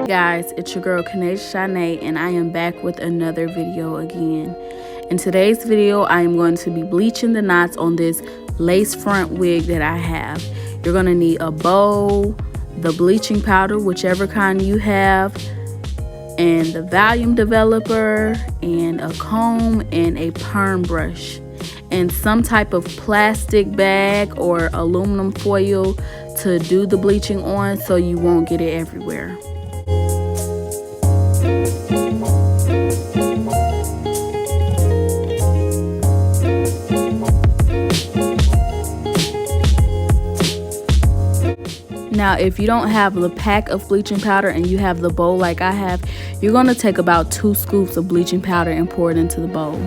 Guys, it's your girl Kanasia Shanae, and I am back with another video again. In today's video, I am going to be bleaching the knots on this lace front wig that I have. You're going to need a bowl, the bleaching powder, whichever kind you have, and the volume developer, and a comb, and a perm brush, and some type of plastic bag or aluminum foil to do the bleaching on so you won't get it everywhere. Now, if you don't have the pack of bleaching powder and you have the bowl like I have, you're going to take about 2 scoops of bleaching powder and pour it into the bowl.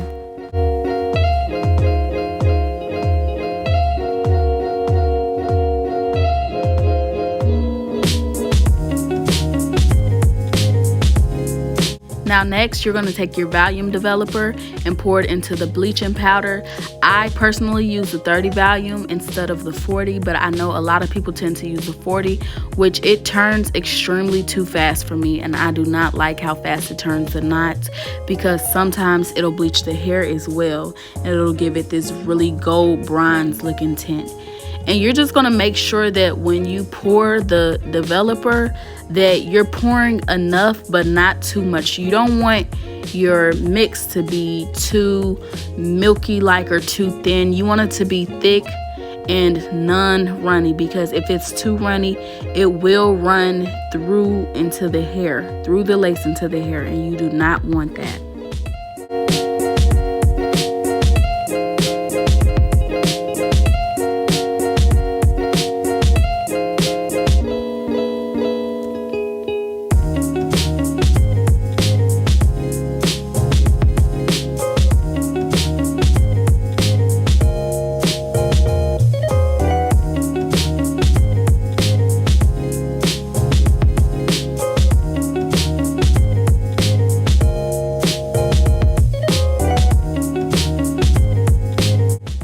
Now next, you're going to take your volume developer and pour it into the bleaching powder. I personally use the 30 volume instead of the 40, but I know a lot of people tend to use the 40, which it turns extremely too fast for me, and I do not like how fast it turns the knots because sometimes it'll bleach the hair as well, and it'll give it this really gold bronze looking tint. And you're just going to make sure that when you pour the developer that you're pouring enough but not too much. You don't want your mix to be too milky like or too thin. You want it to be thick and non-runny, because if it's too runny it will run through into the hair, through the lace into the hair, and you do not want that.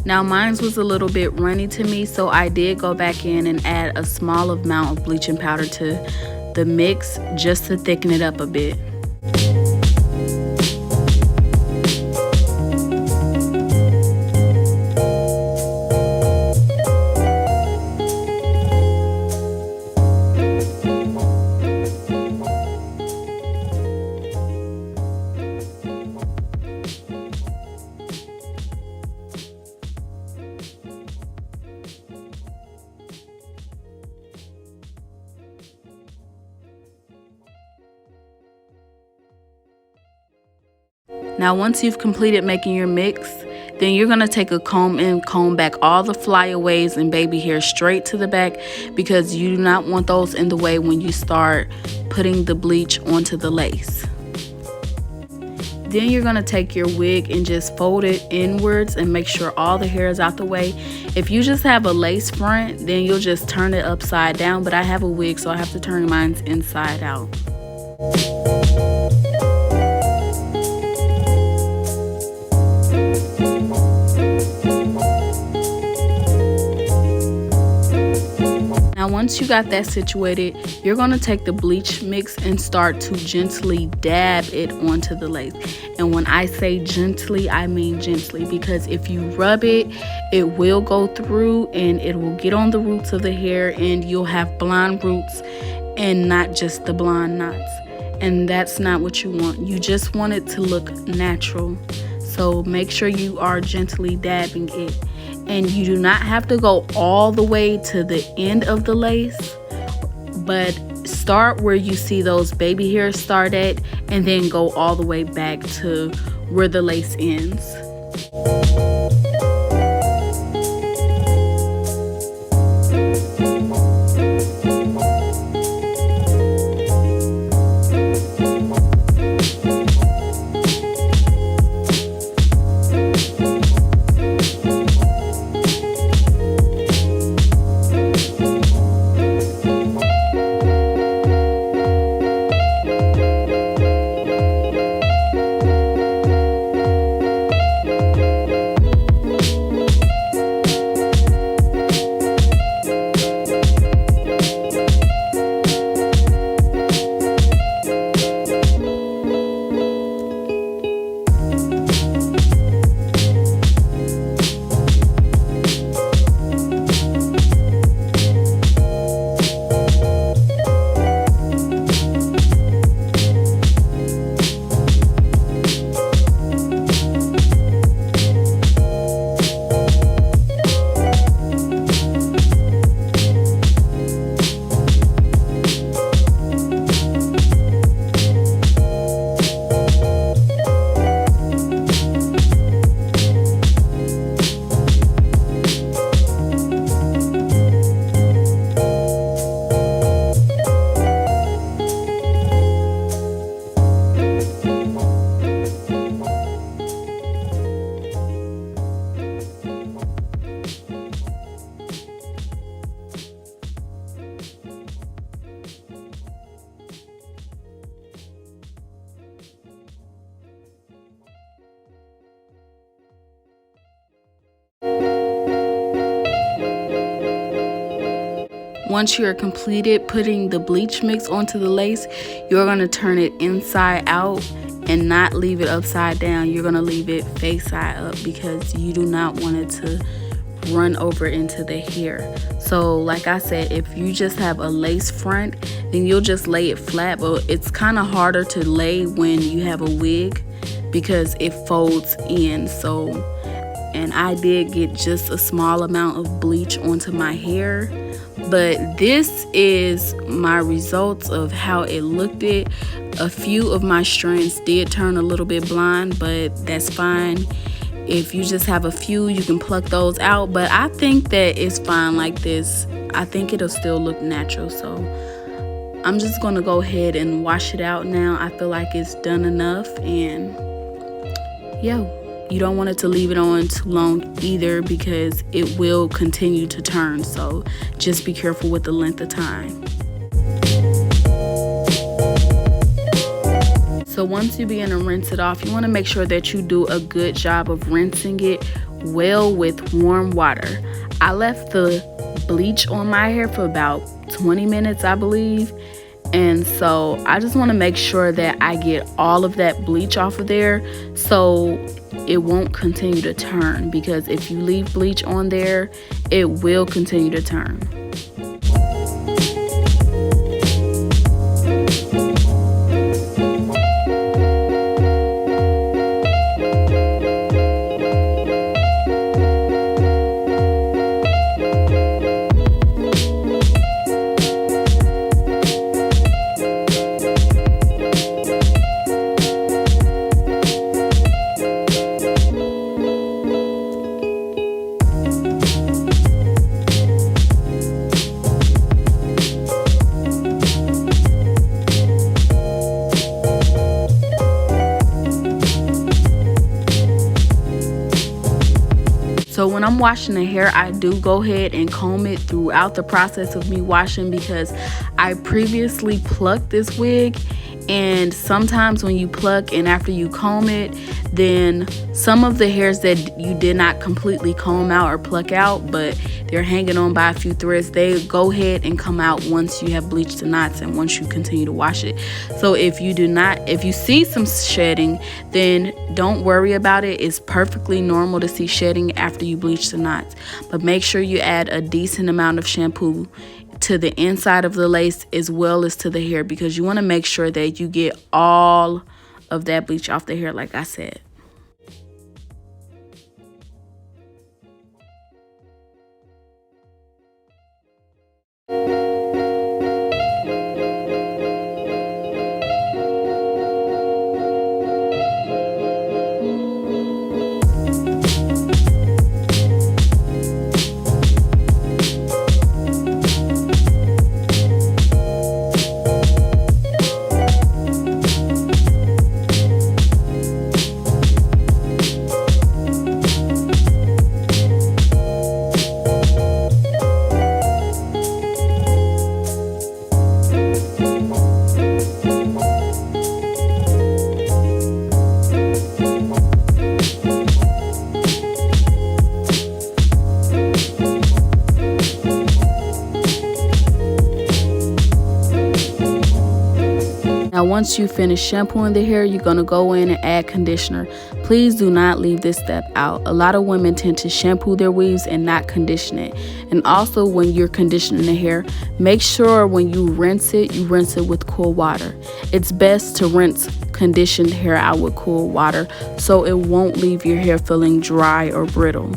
Now mine was a little bit runny to me, so I did go back in and add a small amount of bleaching powder to the mix just to thicken it up a bit. Now once you've completed making your mix, then you're going to take a comb and comb back all the flyaways and baby hair straight to the back, because you do not want those in the way when you start putting the bleach onto the lace. Then you're going to take your wig and just fold it inwards and make sure all the hair is out the way. If you just have a lace front, then you'll just turn it upside down, but I have a wig so I have to turn mine inside out. Now once you got that situated, you're going to take the bleach mix and start to gently dab it onto the lace. And when I say gently, I mean gently, because if you rub it, it will go through and it will get on the roots of the hair, and you'll have blonde roots and not just the blonde knots. And that's not what you want. You just want it to look natural. So make sure you are gently dabbing it. And you do not have to go all the way to the end of the lace, but start where you see those baby hairs start at, and then go all the way back to where the lace ends. Once you're completed putting the bleach mix onto the lace, you're going to turn it inside out and not leave it upside down. You're going to leave it face side up because you do not want it to run over into the hair. So like I said, if you just have a lace front, then you'll just lay it flat, but it's kind of harder to lay when you have a wig because it folds in. So, and I did get just a small amount of bleach onto my hair, but this is my results of how it looked. A few of my strands did turn a little bit blonde, but that's fine. If you just have a few, you can pluck those out, but I think that it's fine like this. I think it'll still look natural. So I'm just gonna go ahead and wash it out now. I feel like it's done enough, and yeah, you don't want it to leave it on too long either because it will continue to turn. So just be careful with the length of time. So once you begin to rinse it off, you want to make sure that you do a good job of rinsing it well with warm water. I left the bleach on my hair for about 20 minutes, I believe. And so I just want to make sure that I get all of that bleach off of there so it won't continue to turn, because if you leave bleach on there, it will continue to turn. So when I'm washing the hair, I do go ahead and comb it throughout the process of me washing, because I previously plucked this wig, and sometimes when you pluck and after you comb it, then some of the hairs that you did not completely comb out or pluck out, but they're hanging on by a few threads, they go ahead and come out once you have bleached the knots and once you continue to wash it. So if you see some shedding, then don't worry about it. It's perfectly normal to see shedding after you bleach the knots, but make sure you add a decent amount of shampoo to the inside of the lace as well as to the hair, because you want to make sure that you get all of that bleach off the hair, like I said. Now once you finish shampooing the hair, you're going to go in and add conditioner. Please do not leave this step out. A lot of women tend to shampoo their weaves and not condition it. And also when you're conditioning the hair, make sure when you rinse it with cool water. It's best to rinse conditioned hair out with cool water so it won't leave your hair feeling dry or brittle.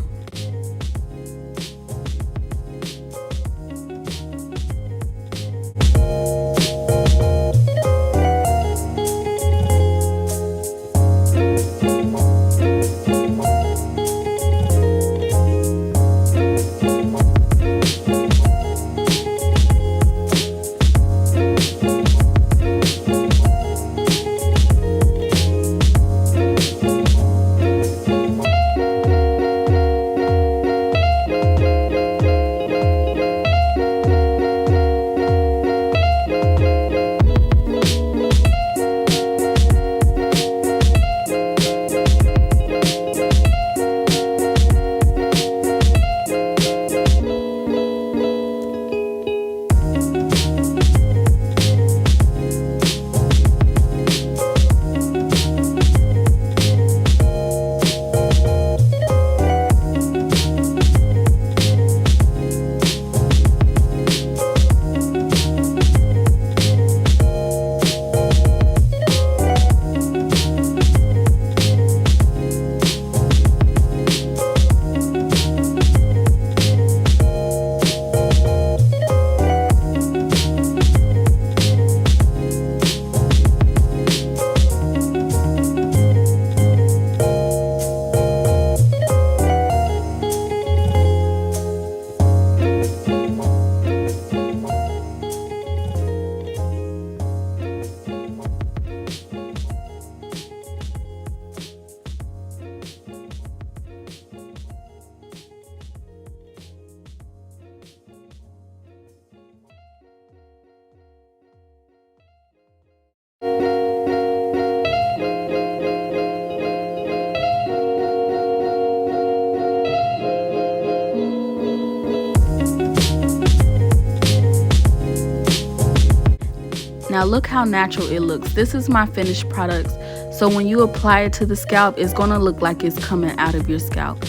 Now look how natural it looks. This is my finished product. So when you apply it to the scalp, it's gonna look like it's coming out of your scalp.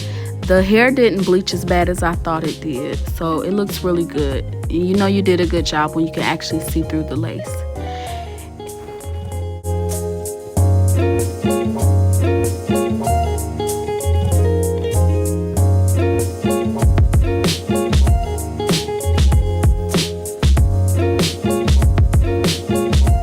The hair didn't bleach as bad as I thought it did, so it looks really good. You know you did a good job when you can actually see through the lace.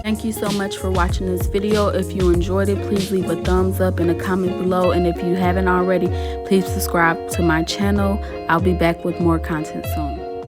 Thank you so much for watching this video. If you enjoyed it, please leave a thumbs up and a comment below. And if you haven't already, please subscribe to my channel. I'll be back with more content soon.